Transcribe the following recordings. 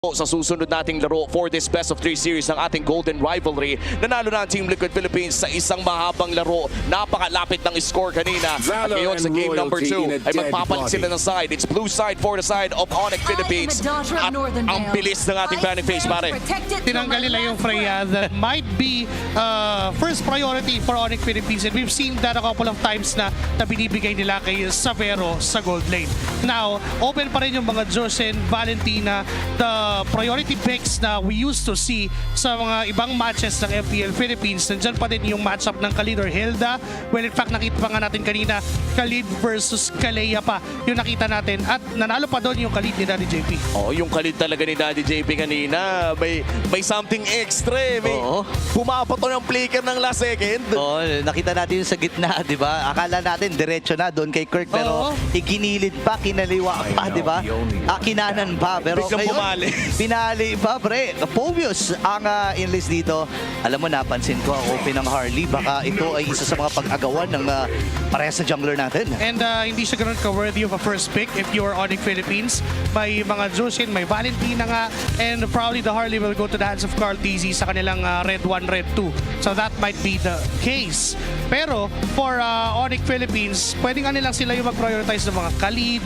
Sa susunod nating laro for this best of 3 series ng ating Golden Rivalry. Nanalo na ang Team Liquid Philippines sa isang mahabang laro. Napakalapit ng score kanina. At ngayon sa game number 2 ay magpapalit sila ng side. It's blue side for the side of Onyx Philippines. At ang bilis ng ating banning phase, pare. Tinanggal nila yung Freya that might be first priority for Onyx Philippines, and we've seen that a couple of times na binibigay nila kay Savero sa gold lane. Now, open pa rin yung mga Josen, Valentina, the priority picks na we used to see sa mga ibang matches ng FPL Philippines. Nandyan pa din yung matchup ng Khalid or Hilda. Well, in fact, nakita pa nga natin kanina, Khalid versus Kalea pa yung nakita natin. At nanalo pa doon yung Khalid ni Daddy JP. Oh, yung Khalid talaga ni Daddy JP kanina. May something extra eh. May pumapato ng flicker ng last second. Oh, nakita natin yung sa gitna, di ba? Akala natin diretso na doon kay Kirk, pero iginilid pa, kinaliwa pa, di ba? Kinanan pa, pero biglang bumali. Pinali pa, pre. Povius ang enlist dito. Alam mo, napansin ko ang open ng Harley. Baka ito ay isa sa mga pag-agawan ng parehas sa jungler natin. And hindi siya ganun ka-worthy of a first pick if you are Onyx Philippines. May mga Josen, may Valentina nga, and probably the Harley will go to the hands of Carl TZ sa kanilang Red 1, Red 2. So that might be the case. Pero for Onyx Philippines, pwede nga nilang sila yung mag-prioritize ng mga Khalid.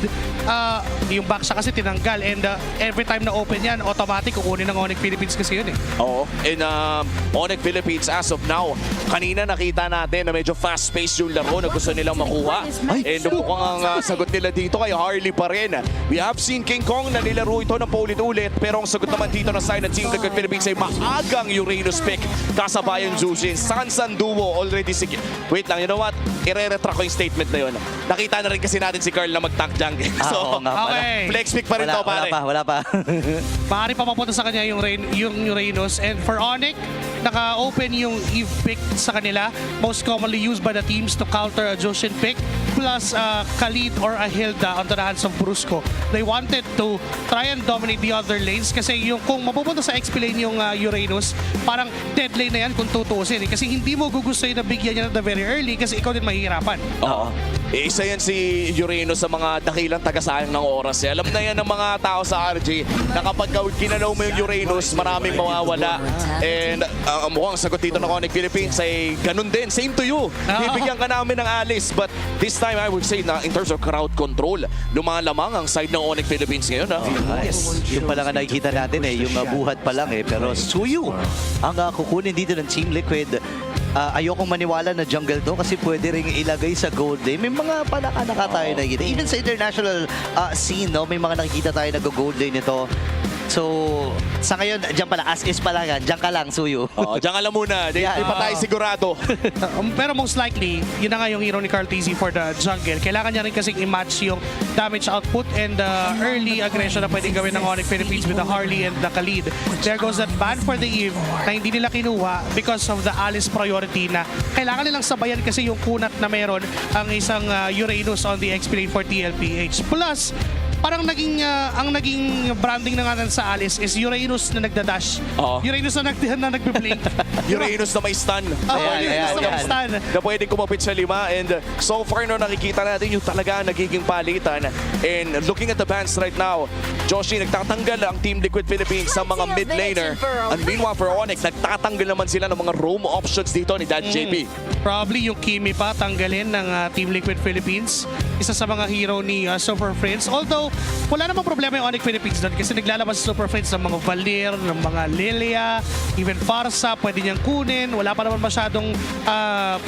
Yung back siya kasi tinanggal, and every time na open yan, automatic kukunin ng Onyx Philippines kasi yun eh. Oo. And Onyx Philippines as of now, kanina nakita natin na medyo fast-paced yung laro na gusto nilang makuha. And mukhang ang sagot nila dito kay Harley pa rin. We have seen King Kong na nilaro ito ng paulit-ulit, pero ang sagot naman dito ng side ng Team Liquid Philippines ay maagang Uranus pick kasabayang Jushin. Sansan duo already secure. Wait lang, you know what? Ire-retract ko yung statement na yun. Nakita na rin kasi natin si Carl na mag-tank jungle. So, okay. flex pick pa rin to, pare. Wala pa. Maaari pa mapunta sa kanya yung Uranus. And for Onyx, naka-open yung Eve pick sa kanila. Most commonly used by the teams to counter a Joshin pick. Plus Khalid or a Hilda onto the hands of Brusco. They wanted to try and dominate the other lanes kasi yung kung mapupunta sa XP lane yung Uranus, parang dead lane na yan kung tutuusin. Kasi hindi mo gugustuhin na bigyan niya na the very early kasi ikaw din mahihirapan. Oo. Isa yan si Uranus sa mga dakilang tagasayang ng oras. Alam na yan ng mga tao sa RG na kapag kinalaw mo yung Uranus, maraming mawawala. And mukhang sagot dito ng Onyx Philippines ay ganun din. Same to you. Bibigyan ka namin ng Alice. But this time, I would say na in terms of crowd control, lumalamang ang side ng Onyx Philippines ngayon. Nice. Yung pala nga nakikita natin yung buhat pa lang pero Suyu ang kukunin dito ng Team Liquid. Ayokong maniwala na jungle to kasi pwede ring ilagay sa gold lane. May mga panaka tayo nakikita. Even sa international scene, no, may mga nakikita tayo nag-gold lane nito. So, sa ngayon, dyan pala, as is pala yan. Dyan ka lang, Suyu. Oo, dyan ka lang muna. Di pa tayo sigurado. Pero most likely, yun na nga yung hero ni Carl TZ for the jungle. Kailangan niya rin kasing i-match yung damage output and early aggression na pwedeng gawin ng Onyx Philippines with the Harley and the Khalid. There goes that ban for the Eve na hindi nila kinuha because of the Alice priority na kailangan nilang sabayan kasi yung kunat na meron ang isang Uranus on the XP lane for TLPH. Plus, parang ang naging branding na nga sa Alice is Uranus na nagdadash. Uranus na nagbe-blink. Uranus na may stun. Uranus na may stun. Na pwede kumapit sa 5. And so far, no, nakikita natin yung talaga nagiging palitan. And looking at the bans right now, Joshi, nagtatanggal ang Team Liquid Philippines sa mga mid laner. And meanwhile for Onyx, nagtatanggal naman sila ng mga roam options dito ni Dad JP. Probably yung Kimi pa tanggalin ng Team Liquid Philippines. Isa sa mga hero ni Super Friends. Although, wala namang problema yung Onyx Philippines doon kasi naglalabas sa Super Friends ng mga Valir, ng mga Lilia, even Farsa, pwede niyang kunin. Wala pa naman masyadong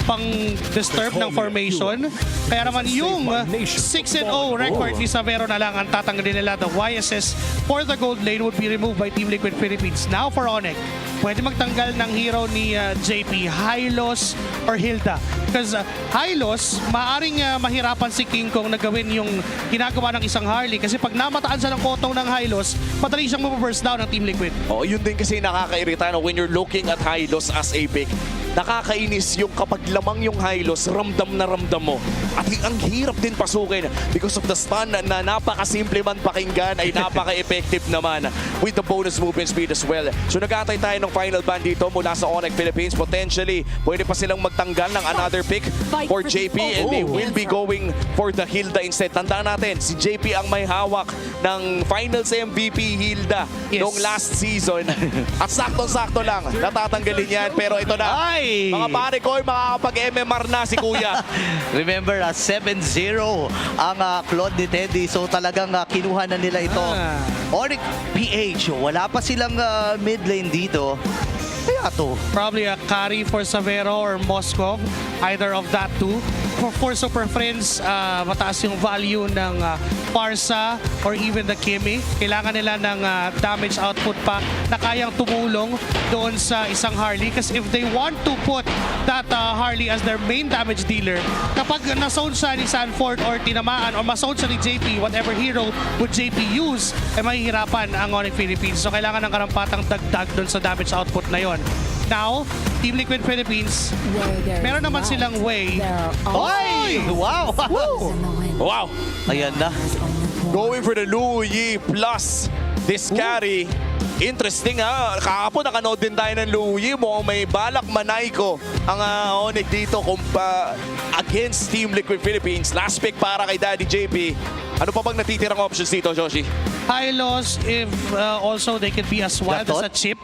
pang-disturb ng formation. Kaya naman yung 6-0 record ni Savero na lang ang tatanggalin nila. The YSS for the gold lane would be removed by Team Liquid Philippines. Now for Onyx, pwede magtanggal ng hero ni JP, Hylos or Hilda. Because Hylos, maaring mahirapan si King Kong na gawin yung ginagawa ng isang Harley kasi pag namataan siya ng kotong ng Hylos, madali siyang mapaburst down ng Team Liquid. Yun din kasi nakakairita no, when you're looking at Hylos as a pick. nakakainis yung kapag lamang yung Hylos, ramdam na ramdam mo. At ang hirap din pasukin because of the stun na napakasimple man pakinggan ay napaka-effective naman with the bonus movement speed as well. So nag-aantay tayo ng final ban dito mula sa Onyx Philippines. Potentially, pwede pa silang magtanggal ng another pick for JP and they will be going for the Hilda instead. Tandaan natin, si JP ang may hawak ng Finals MVP Hilda noong last season. At saktong-sakto lang, natatanggalin yan. Pero ito na, Ay! mga pare ko, makakapag-MMR na si Kuya. Remember, 7-0 ang Claude ni Teddy. So talagang kinuha na nila ito. Onyx PH, wala pa silang mid lane dito. Kaya to. Probably a carry for Savero or Moskov. Either of that two. For Super Friends, mataas yung value ng Parsa or even the Kimi. Kailangan nila ng damage output pa na kayang tumulong doon sa isang Harley. Kasi if they want to put that Harley as their main damage dealer, kapag na-zone siya ni Sanford or tinamaan or ma-zone siya ni JP, whatever hero would JP use, ay mahihirapan ang Onyx Philippines. So kailangan ng karampatang dagdag doon sa damage output na yon. Now, Team Liquid Philippines, meron naman silang way. Oy! Wow! Wow! Ayan na. Going for the Luyi plus this carry. Interesting ha. Kahapon nakanood din tayo ng Luyi. Mukhang may balak Manayko ang Onyx dito against Team Liquid Philippines. Last pick para kay Daddy JP. Ano pa bang natitirang options dito, Joshi? High loss if also they could be as wild as a chip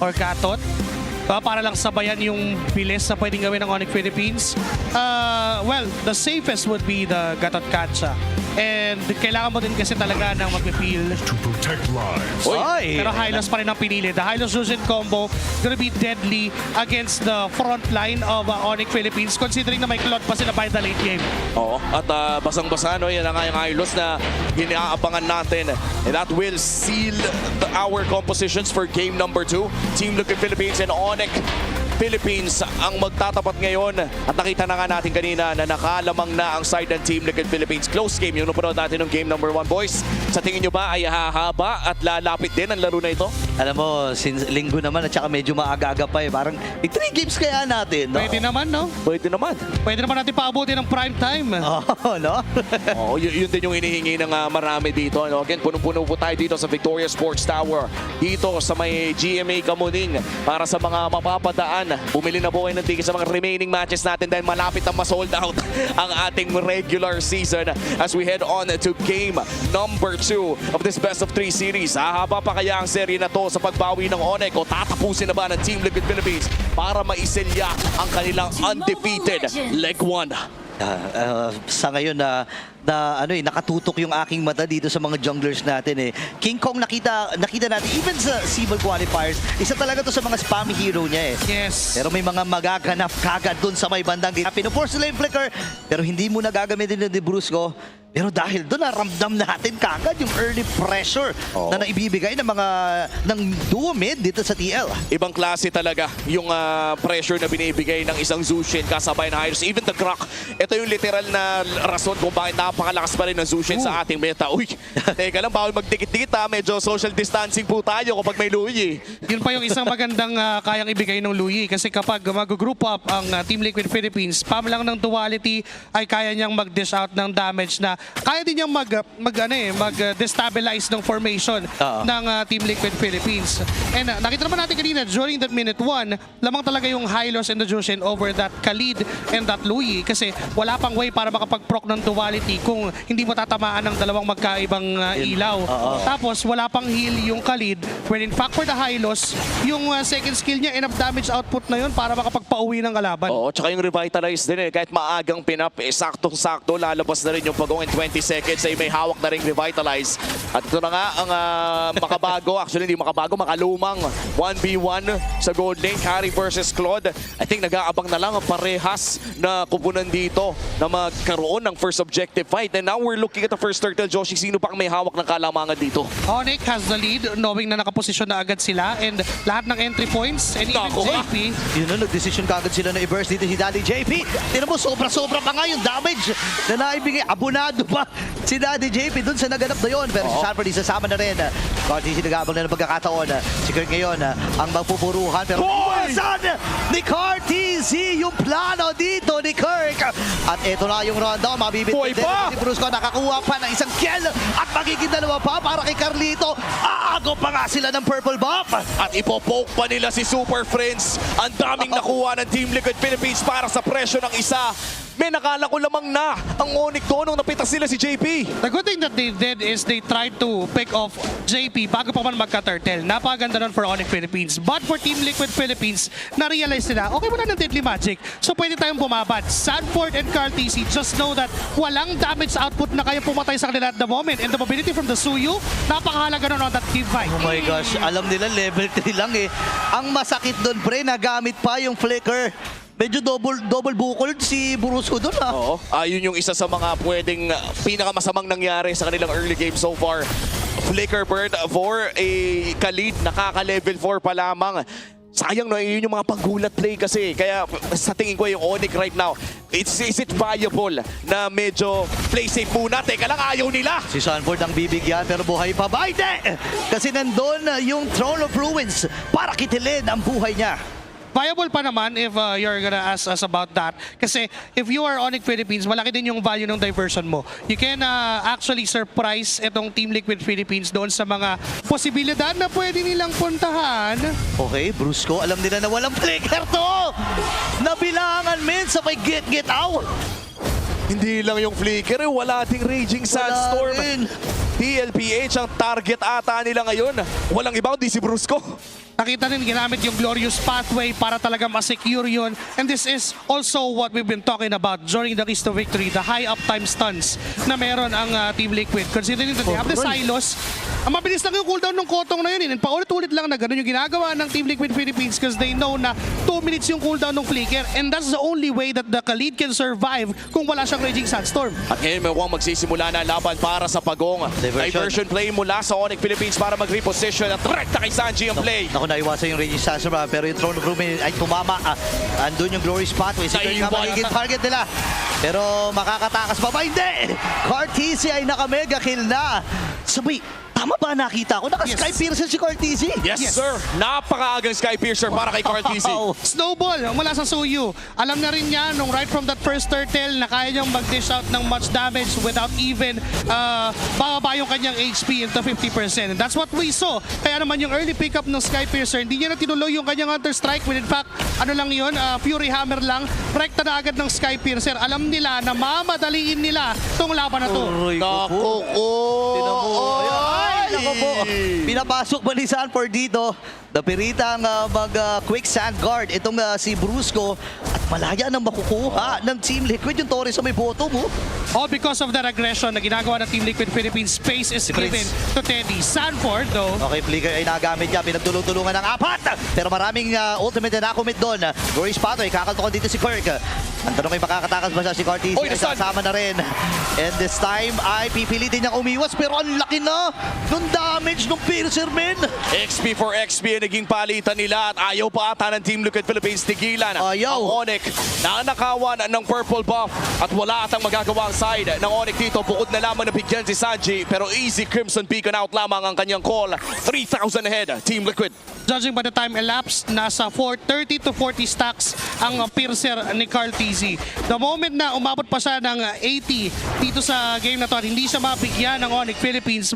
or Gatot. Para lang sabayan yung bilis na pwedeng gawin ng Onyx Philippines. Well, the safest would be the Gatot Katsa. And kailangan mo din kasi talaga ng mag-peel. To protect lives. Oy! Pero Hylos pa rin ang pinili. The Hylos Lucian combo gonna be deadly against the front line of Onyx Philippines considering na may Claude pa sila by the late game. Oo. At basang-basa, no? Yan ang nga yung Hylos na inaabangan natin. And that will seal our compositions for game number 2. Team Liquid Philippines and Onyx Philippines ang magtatapat ngayon. At nakita na nga natin kanina na nakalamang na ang side ng Team Liquid Philippines. Close game yung napanood natin ng game number 1, boys. Sa tingin nyo ba ay hahaba at lalapit din ang laro na ito? Alam mo, since linggo naman at saka medyo maaga-aga pa eh. Parang 3 games kaya natin, no? Pwede naman, no? Pwede naman. Pwede naman natin paabutin ng prime time. Oo, no? Oo, yun din yung hinihingi ng marami dito. Ano? Again, punong-puno po tayo dito sa Victoria Sports Tower. Dito sa may GMA Kamuning para sa mga mapapadaan. Bumili na po kayo ng ticket sa mga remaining matches natin dahil malapit na ma-sold out ang ating regular season as we head on to game number 2 of this best of 3 series. Hahaba pa kaya ang serye na to sa pagbawi ng Onyx o tatapusin na ba ng Team Liquid Philippines para maiselya ang kanilang undefeated Leg 1? Sa ngayon nakatutok yung aking mata dito sa mga junglers natin eh. King Kong nakita natin even sa Civil Qualifiers, isa talaga to sa mga spam hero niya eh. Yes. Pero may mga magaganap kagad dun sa may bandang gate. Pino-force nila yung flicker, pero hindi mo nagagamitin ng De Brusco. Pero dahil doon, naramdam natin kagad yung early pressure na naibibigay ng duo mid dito sa TL. Ibang klase talaga yung pressure na binibigay ng isang Zushin kasabay na Hylos. Even the Croc, ito yung literal na rason kung bakit napakalakas pa rin ng Zushin sa ating meta. Uy, teka lang, bawal magdikit-dikit ha. Medyo social distancing po tayo kapag may Luyi. Yun pa yung isang magandang kayang ibigay ng Luyi kasi kapag mag-group up ang Team Liquid Philippines, spam lang ng duality ay kaya niyang mag-dish out ng damage na kaya din niyang mag-destabilize ng formation ng Team Liquid Philippines. And nakita naman natin kanina during that minute 1, lamang talaga yung Hylos and the Jushin over that Khalid and that Luyi kasi wala pang way para makapag-proc ng duality kung hindi mo tatamaan ng dalawang magkaibang ilaw. Tapos wala pang heal yung Khalid when in fact for the Hylos, yung second skill niya enough damage output na yun para makapagpauwi ng kalaban. Oo, tsaka yung revitalize din eh. Kahit maagang pinap, saktong-sakto, lalabas na rin yung pag-going 20 seconds ay may hawak na rin revitalize. At ito na nga ang makabago, actually hindi makabago, makalumang 1v1 sa gold lane, Carry versus Claude. I think nag-aabang na lang ang parehas na kupunan dito na magkaroon ng first objective fight. And now we're looking at the first turtle, Joshi. Sino pa ang may hawak ng kalamangan dito? Onyx has the lead, knowing na nakaposisyon na agad sila and lahat ng entry points and even JP. Yun na, nag-decision kagad sila na i-burst dito si Daddy JP. Tinan mo, sobra-sobra pa nga yung damage na naibigay. Abonado pa si Daddy JP dun sa naganap na yun. Pero si Sanford isasama na rin. Cartesi nag-aabang na ng pagkakataon. Si Kirk ngayon ang magpupuruhan. Pero Nababalisan ni Cartesi yung plano dito ni Kirk. At ito na yung rundown. Mabibit Boy pa! si Brusco. Nakakuha pa ng isang kill. At magiging dalawa pa para kay Carlito. Aago pa nga sila ng purple buff. At ipopoke pa nila si Super Friends. Ang daming nakuha ng Team Liquid Philippines para sa presyo ng isa. May nakala ko lamang na ang Onyx doon nung napitas nila si JP. The good thing that they did is they tried to pick off JP bago pa man magka-turtle. Napakaganda nun for Onyx Philippines. But for Team Liquid Philippines, na-realize nila, okay, wala ng Deadly Magic. So pwede tayong bumabad. Sanford and Cartesi just know that walang damage output na kaya pumatay sa kanila at the moment. And the mobility from the Suyu, napakahalaga nun on that team fight. Oh my gosh, alam nila level 3 lang eh. Ang masakit doon pre, nagamit pa yung flicker. Medyo double bukol si Brusco doon ha. Oo. Yun yung isa sa mga pwedeng pinakamasamang nangyari sa kanilang early game so far. Flicker Bird for a Khalid, nakaka-level 4 pa lamang. Sayang no, yun yung mga panggulat play kasi. Kaya sa tingin ko yung Onyx right now, is it viable na medyo play safe muna? Teka lang, ayaw nila! Si Sanford ang bibigyan pero buhay pa ba? Hindi! Kasi nandun yung Throne of Ruins para kitilin ang buhay niya. Viable pa naman if you're gonna ask us about that. Kasi if you are Onyx Philippines, malaki din yung value ng diversion mo. You can actually surprise itong Team Liquid Philippines doon sa mga posibilidad na pwede nilang puntahan. Okay, Brusco, alam nila na walang flicker to! Nabilangan men sa may get out! Hindi lang yung flicker, wala ding Raging Sandstorm. rin. TLPH ang target ata nila ngayon. Walang iba kundi si Brusco. Nakita rin ginamit yung Glorious Pathway para talaga ma-secure yun. And this is also what we've been talking about during the Keys to Victory, the high uptime stunts na meron ang Team Liquid. Considering that they have the silos, ang mabilis lang yung cooldown ng Kotong na yun. And paulit-ulit lang na ganun yung ginagawa ng Team Liquid Philippines because they know na 2 minutes yung cooldown ng Flicker. And that's the only way that the Khalid can survive kung wala siyang Raging Sandstorm. At ngayon may mukhang magsisimula na laban para sa Pagong. Diversion play mula sa Onyx Philippines para mag-reposition at rekta kay Sanji ang play. Naku, naiwasan yung Raging Sandstorm pero yung Throne of Ruin ay tumama. Andun yung Glorious Pathway. Si Kirk Naiwan magiging target nila. Pero makakatakas pa ba? Hindi! Cartesi ay naka-mega kill na. Sabay, tama ba nakita ko? Naka-Sky Piercer si Cartesi. Yes, sir. Napakaagang Sky Piercer para kay Cartesi. Wow. Snowball mula sa Suyu. Alam na rin niya nung right from that first turtle na kaya niyang mag-dish out ng much damage without even bababa yung kanyang HP into 50%. And that's what we saw. Kaya naman yung early pickup ng Sky Piercer, hindi niya na tinuloy yung kanyang Hunter Strike. When in fact, ano lang yun, Fury Hammer lang. Rekta na agad ng Sky Piercer. Alam nila na mamadaliin nila itong laban na to. Aray ko po. Tinan mo. Ay, nako po. Pinapasok ba ni Sanford dito? Napiritang mag-quick sand guard itong si Brusco at malaya nang makukuha ng Team Liquid yung Torres sa may bottom mo. All because of that aggression na ginagawa ng Team Liquid Philippines. Space is given to Teddy. Sanford though, Okay, flicker ay nagamit niya. Pinagtulong-tulungan ng 4. Pero maraming ultimate na nakomit doon. Glorious Pathway, kakaltokan dito si Kirk. Ang tanong ay makakatakas ba siya si Cartesi? Oy, Ay nasaan? sasama na rin. And this time ay pipilitin niyang umiwas. Pero ang laki na ng damage ng Piercer, men. XP for XP ang naging palitan nila at ayaw pa ata ng Team Liquid Philippines tigilan Ayaw. ang Onyx na nakawan ng purple buff at wala atang magagawa ang side ng Onyx dito. Bukod na lamang nabigyan si Sanji pero easy Crimson Beacon out lamang ang kanyang call. 3,000 ahead, Team Liquid. judging by the time elapsed, nasa 30 to 40 stacks ang Piercer ni Cartesi. The moment na umabot pa siya ng 80 dito sa game na to at hindi siya mabigyan ng Onyx Philippines,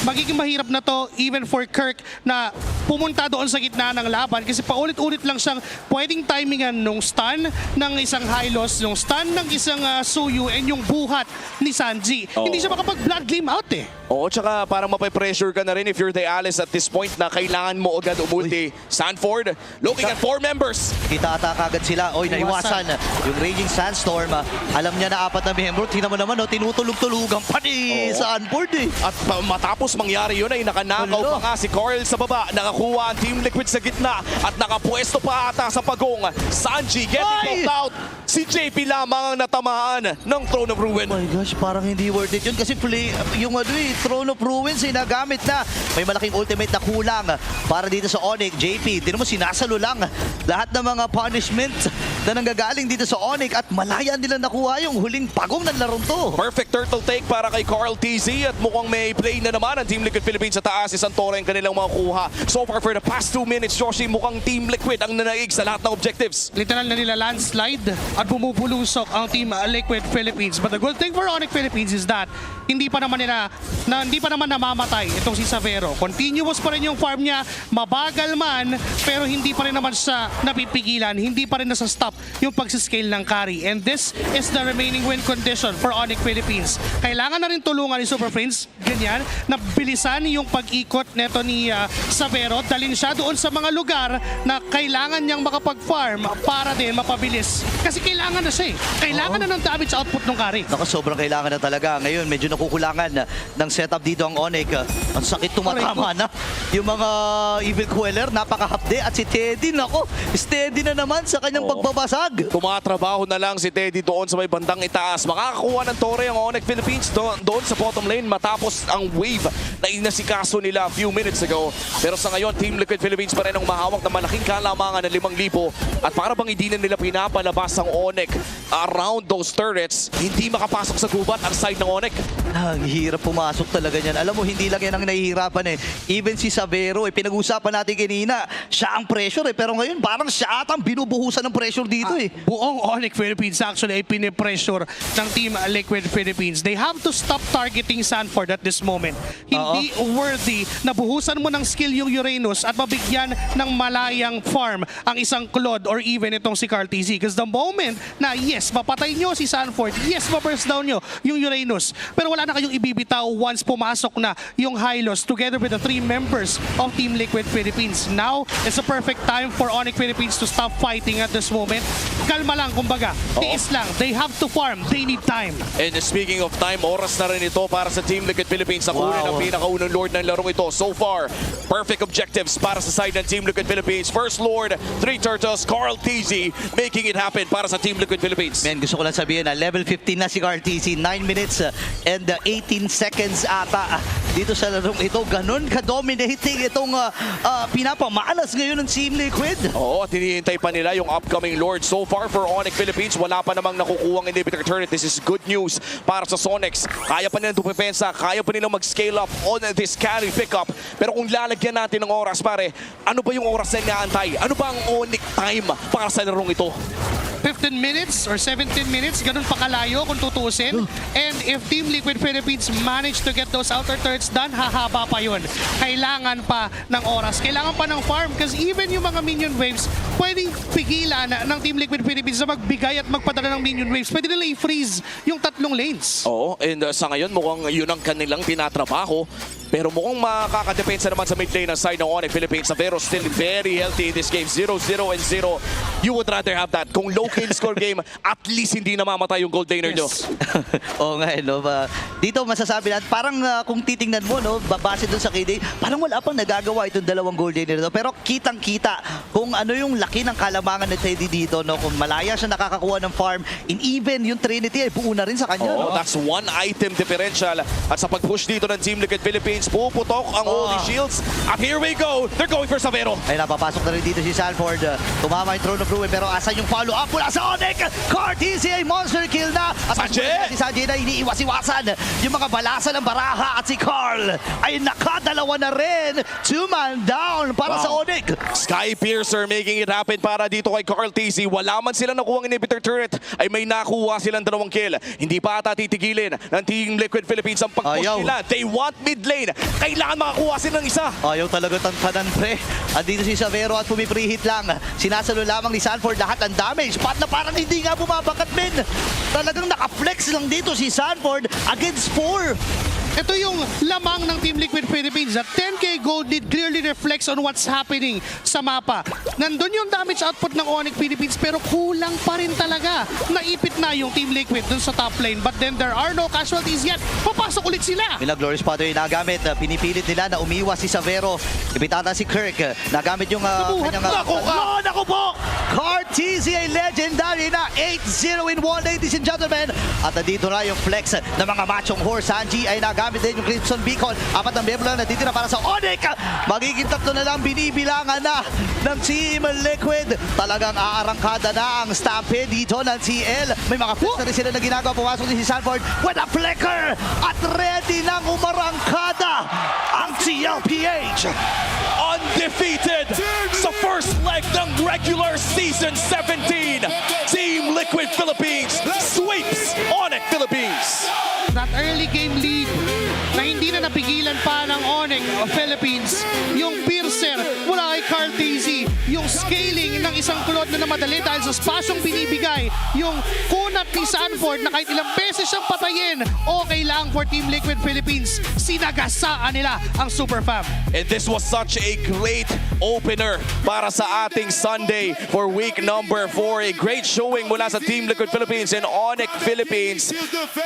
magiging mahirap na to even for Kirk na pumunta doon sa gitna ng laban kasi paulit-ulit lang siyang pwedeng timingan nung stun ng isang Hylos, nung stun ng isang Suyu, and yung buhat ni Sanji. Oo. Hindi siya makapag-blood gleam out eh. Oo, tsaka parang mape-pressure ka na rin if you're the Alice at this point na kailangan mo agad umulti. Sanford looking at 4 members. Kita-ata kagad sila. Oy, naiwasan. Yung Raging Sandstorm. Alam niya na 4 na membro. Tingnan mo naman, tinutulog-tulugan pa ni Oo. Sanford eh. At matapos mangyari yun ay nakanakaw Hello. pa nga si Carl sa baba. Nakakuha ang Team Liquid sa gitna at nakapwesto pa ata sa Pagong. Sanji getting Ay! knocked out. Si JP lamang ang natamaan ng Throne of Ruin. Oh my gosh, parang hindi worth it yun kasi yung Throne of Ruins ay nagamit na. May malaking ultimate na kulang para dito sa Onyx. JP, tinan mo sinasalo lang lahat ng mga punishment na nanggagaling dito sa Onyx at malaya nila nakuha yung huling Pagong ng larong to. Perfect turtle take para kay Carl TZ at mukhang may play na naman ang Team Liquid Philippines sa taas. Isang tore ang kanilang makukuha. So so far for the past 2 minutes, Joshi, mukhang Team Liquid ang nanaig sa lahat ng objectives. Literal na nila landslide at bumubulusok ang Team Liquid Philippines. But the good thing for Onyx Philippines is that hindi pa naman namamatay itong si Savero. Continuous pa rin yung farm niya, mabagal man, pero hindi pa rin naman siya napipigilan, hindi pa rin nasa-stop yung pagsiscale ng carry. And this is the remaining win condition for Onyx Philippines. Kailangan na rin tulungan ni Super Prince, ganyan, na bilisan yung pag-ikot neto ni Savero, dalhin siya doon sa mga lugar na kailangan niyang makapag-farm para din mapabilis. Kasi kailangan na siya eh. Kailangan na ng damage output ng carry. Naku, sobrang kailangan na talaga. Ngayon, medyo nakukulangan ng setup dito ang Onyx. Ang sakit tumatama na. Yung mga Evil Queller, napakahapde. At si Teddy, naku, steady na naman sa kanyang pagbabasag. Tumatrabaho na lang si Teddy doon sa may bandang itaas. Makakakuha ng tore ang Onyx Philippines doon sa bottom lane matapos ang wave na inasikaso nila a few minutes ago. Pero sa ngayon, Team Liquid Philippines pa rin ang mahawak na malaking kalamangan ng 5,000 at para bang hindi na nila pinapalabas ang Onyx around those turrets, hindi makapasok sa gubat ang side ng Onyx. Ang hirap pumasok talaga niyan. Alam mo, hindi lang yan ang nahihirapan eh. Even si Savero, pinag-usapan natin kanina, siya ang pressure eh. Pero ngayon, parang siya atang binubuhusan ng pressure dito eh. Buong Onyx Philippines actually ay pinipressure ng Team Liquid Philippines. They have to stop targeting Sanford at this moment. Hindi worthy na buhusan mo ng skill yung Uranus at mabigyan ng malayang farm ang isang Claude or even itong si Carl TZ. Because the moment na yes, mapatay nyo si Sanford, yes, ma-burst down nyo yung Uranus, pero wala na kayong ibibitaw once pumasok na yung Hylos together with the 3 members of Team Liquid Philippines. Now, it's a perfect time for Onyx Philippines to stop fighting at this moment. Kalma lang, kumbaga. Tiis lang. They have to farm. They need time. And speaking of time, oras na rin ito para sa Team Liquid Philippines. Nakunin ang pinakaunang Lord ng larong ito. So far, perfect objectives para sa side ng Team Liquid Philippines. First Lord, 3 Turtles, Carl TZ making it happen para sa Team Liquid Philippines. Men, gusto ko lang sabihin na level 15 na si Carl TZ. 9 minutes and 18 seconds ata dito sa larong ito. Ganun ka-dominating itong pinapamalas ngayon ng Team Liquid. Oo, at hinihintay pa nila yung upcoming Lord. So far for Onyx Philippines, wala pa namang nakukuhang inhibitor turret. This is good news para sa Sonics. Kaya pa nilang dumepensa, kaya pa nilang mag-scale up on this carry pickup. Pero kung lalagyan natin ng oras, pare, ano ba yung oras na inaantay? Ano ba ang Onyx time para sa larong ito? 15 minutes or 17 minutes, ganun pa kalayo kung tutusin. And if Team Liquid Philippines manage to get those outer turrets done, hahaba pa yun. Kailangan pa ng oras. Kailangan pa ng farm kasi even yung mga minion waves, pwedeng pigilan ng Team Liquid Philippines na magbigay at magpadala ng minion waves. Pwede nila i-freeze yung 3 lanes. Oo, and sa ngayon mukhang yun ang kanilang tinatrabaho. Pero mukhang makakadepensa naman sa mid lane ng side ng Onyx Philippines. Savero still very healthy in this game. 0-0 and 0. You would rather have that. Kung low kill score game, at least hindi namamatay yung gold laner nyo. Oo nga, no? Dito masasabi natin, parang kung titingnan mo, no, base dun sa KD, parang wala pang nagagawa itong dalawang gold laner nito. Pero kitang-kita kung ano yung laki ng kalamangan ni Teddy dito, no? Kung malaya siya nakakakuha ng farm, and even yung Trinity ay buo na rin sa kanya. Oh, no? that's 1 item differential. At sa pag-push dito ng Team Liquid Philippines, puputok ang Holy Shields. At here we go. They're going for Savero. Ay, napapasok na rin dito si Sanford. Tumama yung Throne of Ruin, pero asan yung follow-up mula sa Onyx? Cartesi ay monster kill na. At Sanjay! si Sanjay na iniiwas-iwasan yung mga balasa ng baraha. At si Carl ay nakadalawa na rin. 2-man down para sa Onyx. Sky Piercer making it happen para dito kay Carl TZ. Wala man silang nakuha ng inhibitor turret, ay may nakuha silang 2 kill. Hindi pa ata titigilin ng Team Liquid Philippines ang pag-push Ayaw. nila. They want mid lane. Kailangan makakuha sila ng isa. Ayaw talaga tantanan, pre. At dito si Savero at pumiprihit lang. Sinasalo lamang ni Sanford lahat ng damage. Pat na parang hindi nga bumabakat, men. Talagang naka-flex lang dito si Sanford against 4. Ito yung lamang ng Team Liquid Philippines. That 10k gold lead clearly reflects on what's happening sa mapa. Nandun yung damage output ng Onyx Philippines pero kulang pa rin talaga. Naipit na yung Team Liquid dun sa top lane. But then there are no casualties yet. Papasok ulit sila. Glorious Spotter yung nagamit. Pinipilit nila na umiwas si Savero. Ipitata si Kirk. Nagamit yung kanyang... Naku po! Cartesi ay legendary na 8-0 in 1, ladies and gentlemen. At dito na yung flex ng mga machong horse. Sanji ay nagamit din yung Crimson Beacon. 4 ang member lang natitira para sa Onyx. Magiging 3 na lang binibilangan na ng Team Liquid. Talagang aarangkada na ang Stampede dito ng TL. May mga flex na rin sila na ginagawa. Pumasok din si Sanford with a flicker. At ready nang umarangkada ang TLPH. On undefeated sa first leg ng regular season 17. Team Liquid Philippines sweeps Onyx Philippines. That early game lead na hindi na napigilan pa ng Onyx Philippines, yung piercer mula kay Carl TZ, yung scaling ng isang kulot na namadali dahil sa spasyong binibigay, yung kunat ni Sanford na kahit ilang beses siyang patayin, okay lang for Team Liquid Philippines. Sinagasaan nila ang Super Fam. And this was such a great opener para sa ating Sunday for week number 4. A great showing mula sa Team Liquid Philippines and Onyx Philippines.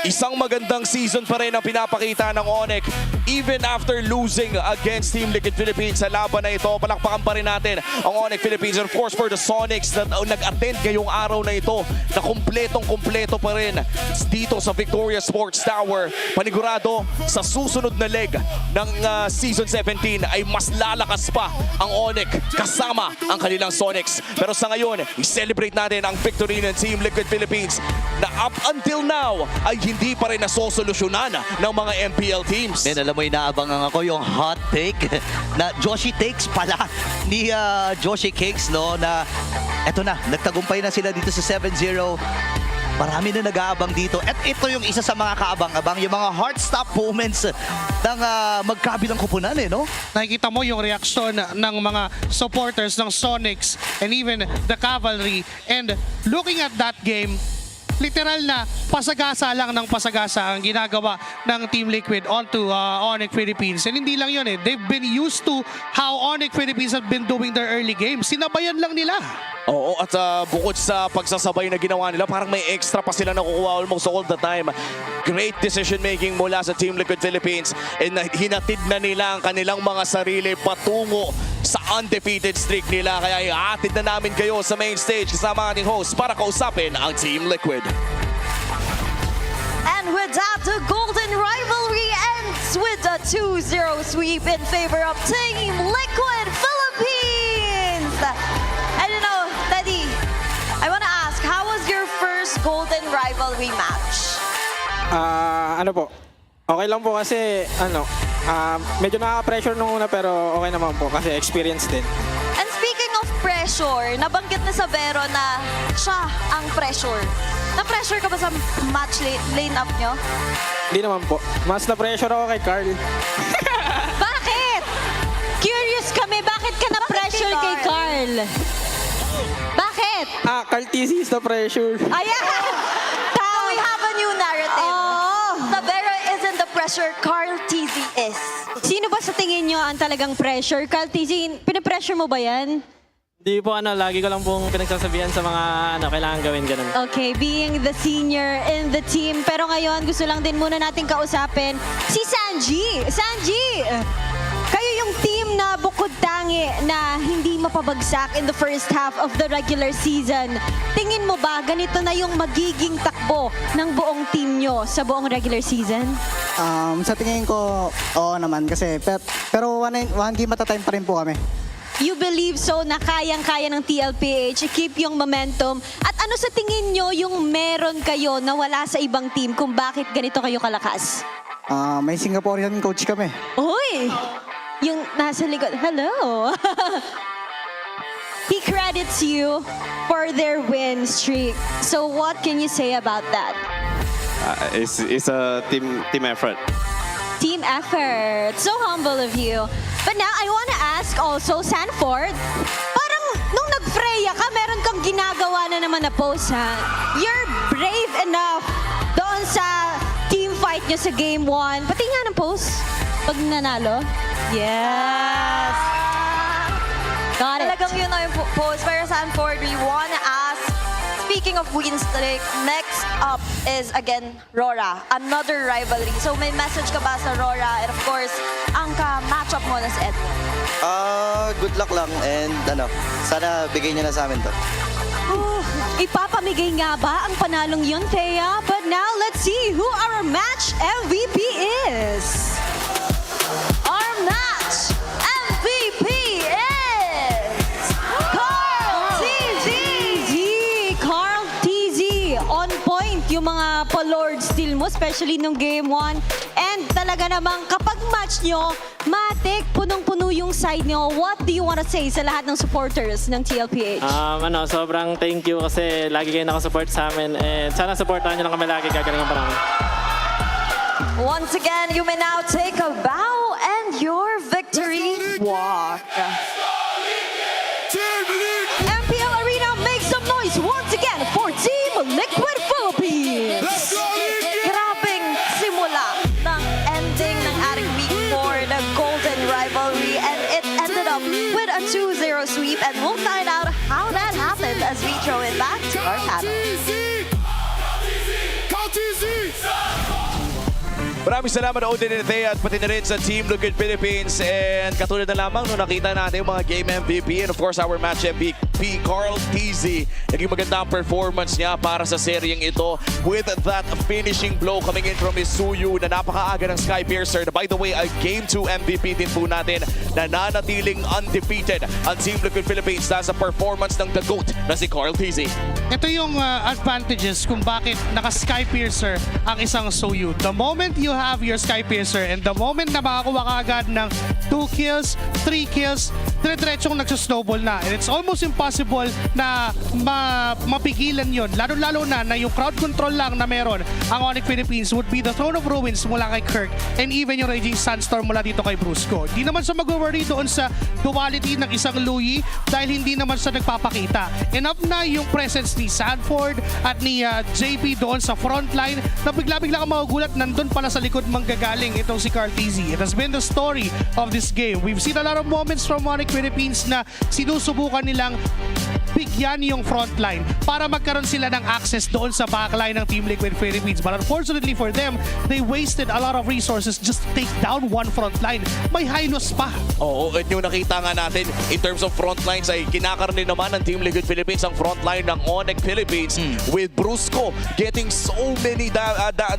Isang magandang season pa rin ang pinapakita ng Onyx even after losing against Team Liquid Philippines sa laban na ito. Palakpakan pa rin natin ang Onyx Philippines and of course for the Sonics na nag-attend ngayong araw na ito na kumpletong-kumpleto pa rin dito sa Victoria Sports Tower. Panigurado sa susunod na leg ng Season 17 ay mas lalakas pa ang Onyx kasama ang kanilang Sonics. Pero sa ngayon, i-celebrate natin ang victory ng Team Liquid Philippines na up until now ay hindi pa rin nasosolusyonan ng mga MPL teams. And alam mo, inaabangan ako yung hot take na Joshi Takes pala ni Joshi Cakes, no? Na eto na, nagtagumpay na sila dito sa 7-0. Marami na nag-aabang dito. At ito yung isa sa mga kaabang-abang, yung mga heart-stop moments ng magkabilang kupunan, eh, no? Nakikita mo yung reaksyon ng mga supporters ng Sonics and even the Cavalry. And looking at that game, literal na pasagasa lang ng pasagasa ang ginagawa ng Team Liquid onto Onyx Philippines. And hindi lang yun eh. They've been used to how Onyx Philippines have been doing their early games. Sinabayan lang nila. Oo, at bukod sa pagsasabay na ginawa nila, parang may extra pa sila nakukuha almost all the time. Great decision making mula sa Team Liquid Philippines and hinatid na nila ang kanilang mga sarili patungo sa undefeated streak nila. Kaya iatid na namin kayo sa main stage kasama ang ating host para kausapin ang Team Liquid. And with that, the Golden Rivalry ends with a 2-0 sweep in favor of Team Liquid Philippines. And you know, Teddy, I want to ask, how was your first Golden Rivalry match? Ano po, okay lang po kasi medyo nakaka-pressure nung una pero okay naman po kasi experience din. And speaking of pressure, nabanggit na sa Vero na siya ang pressure. Na-pressure ka ba sa match lane-up nyo? Hindi naman po. Mas na-pressure ako kay Carl. Bakit? Curious kami, bakit ka na-pressure Bakit kay kay Carl? Bakit? Carl TC is the pressure. Ayan! So we have a new narrative. Oh. The Vero isn't the pressure, Carl TZ is. Sino ba sa tingin nyo ang talagang pressure? Carl TZ, pinapressure mo ba yan? Hindi po lagi ko lang pong pinagsasabihan sa mga kailangan gawin ganun. Okay, being the senior in the team. Pero ngayon, gusto lang din muna natin kausapin si Sanji. Sanji! Kayo yung team na bukod tangi na hindi mapabagsak in the first half of the regular season. Tingin mo ba ganito na yung magiging takbo ng buong team nyo sa buong regular season? Sa tingin ko, oo naman kasi pero one game at a time pa rin po kami. You believe so na kayang-kaya ng TLPH i-keep yung momentum? At ano sa tingin nyo yung meron kayo na wala sa ibang team kung bakit ganito kayo kalakas? May Singaporean coach kami. Uy! Yung nasa likod. Hello! He credits you for their win streak. So what can you say about that? It's a team effort. Team effort. So humble of you. But now, I want to ask also, Sanford, parang nung nag-Freya ka, meron kang ginagawa na naman na post, ha? You're brave enough doon sa team fight nyo sa Game 1. Pati nga ng post, pag nanalo. Yes! Got it. Talagang yun na yung post. Pero Sanford, we wanna ask, speaking of win streak, next up is again Rora, another rivalry. So may message ka ba sa Rora? And of course, ang ka-matchup mo na si Edwin. Good luck lang and sana bigay niya na sa amin to. Ipapamigay nga ba ang panalong yun, Thea? But now, let's see who our match MVP is. Our match MVP is Carl TZ! Carl TZ! On point yung mga pa-Lord Steal mo. especially nung Game 1. And talaga namang kapag match nyo, matik, punong-puno yung side nyo. What do you want to say sa lahat ng supporters ng TLPH? Sobrang thank you kasi lagi kayo nakasupport sa amin. And sana supportahan nyo lang kami lagi, gagalingan pa namin. Once again, you may now take a bow and your victory walk. MPL Arena, make some noise once again for Team Liquid Philippines. Grabing simula ng ending ng ating week 4 na Golden Rivalry, and it ended up with a 2-0 sweep, and we'll find out how that happened as we throw it back to our panel. Maraming salamat Odin and Thea at pati na rin sa Team Liquid Philippines. And katulad na lamang nung nakita natin yung mga game MVP and of course our match MVP, Carl TZ. Naging maganda ang performance niya para sa seryeng ito with that finishing blow coming in from Isuyu na napakaaga ng Skypiercer. Na by the way, ay Game 2 MVP din po natin na nanatiling undefeated ang Team Liquid Philippines dahil sa performance ng The GOAT na si Carl TZ. Ito yung advantages kung bakit naka-Skypiercer ang isang Soyu. The moment you have your Skypiercer and the moment na makakuha ka agad ng 2 kills, 3 kills, dire-diretsong nagsasnowball na. And it's almost impossible na mapigilan yun. Lalo-lalo na yung crowd control lang na meron ang Onyx Philippines would be the Throne of Ruins mula kay Kirk and even yung Raging Sandstorm mula dito kay Brusco. Di naman siya mag-worry doon sa duality ng isang Louie dahil hindi naman siya nagpapakita. Enough na yung presence ni Sanford at ni JP doon sa frontline na bigla-bigla kang magugulat nandun pala sa likod manggagaling itong si Carl TZ. It has been the story of this game. We've seen a lot of moments from Onyx Philippines na sinusubukan nilang bigyan yung frontline para magkaroon sila ng access doon sa backline ng Team Liquid Philippines. But unfortunately for them, they wasted a lot of resources just to take down one frontline. May Hynos pa. Oo, at yung nakita nga natin in terms of frontlines ay kinakarni naman ng Team Liquid Philippines ang frontline ng Onyx Philippines with Brusco getting so many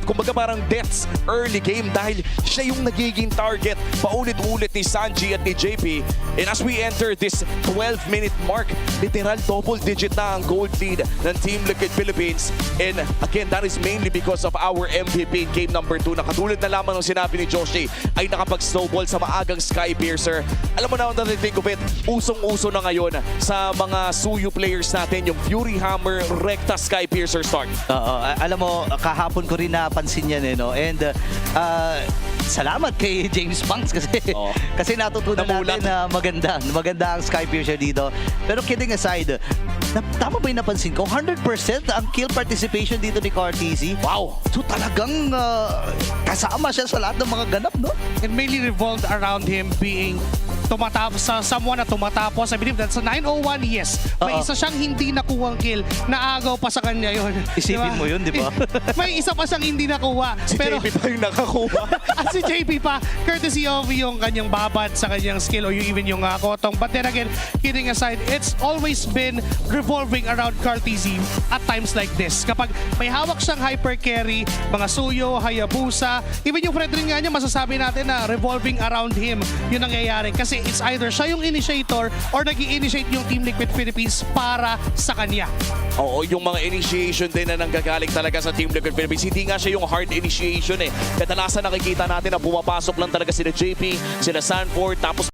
kumbaga parang deaths early game dahil siya yung nagiging target paulit-ulit ni Sanji at ni JP. And as we enter this 12-minute mark, literal double-digit na ang gold lead ng Team Liquid Philippines. And again, that is mainly because of our MVP in game number 2 na katulad na lamang ng sinabi ni Joshi ay nakapag-snowball sa maagang Skypiercer. Alam mo na, on the think of it, usong-uso na ngayon sa mga Suyu players natin yung Fury Hammer Recta Skypiercer start. Alam mo, kahapon ko rin napansin yan no? And salamat kay James Punks kasi natutunan Namulat. natin na maganda ang Skypiercer dito. Pero kidding aside, tama ba yung napansin ko? 100% ang kill participation dito ni Carl TZ. Wow! So talagang kasama siya sa lahat ng mga ganap, no? It mainly revolved around him being tumatapos sa someone na tumatapos. I believe that's a 901, yes. May isa siyang hindi nakuhang kill. Naagaw pa sa kanya yun. Isipin mo yun, di ba? May isa pa siyang hindi nakuha. Si JP pa yung nakakuha. At si JP pa, courtesy of yung kanyang babad sa kanyang skill or even yung kotong. But then again, kidding aside, it's always been revolving around Carl TZ at times like this. Kapag may hawak siyang hyper carry, mga Suyo, Hayabusa, even yung friend rin nga niya, masasabi natin na revolving around him yung nangyayari. Kasi it's either siya yung initiator or nag-i-initiate yung Team Liquid Philippines para sa kanya. Oo, yung mga initiation din na nanggagaling talaga sa Team Liquid Philippines. Hindi nga siya yung hard initiation eh. Kadalasan nakikita natin na pumapasok lang talaga sila JP, sila Sanford, tapos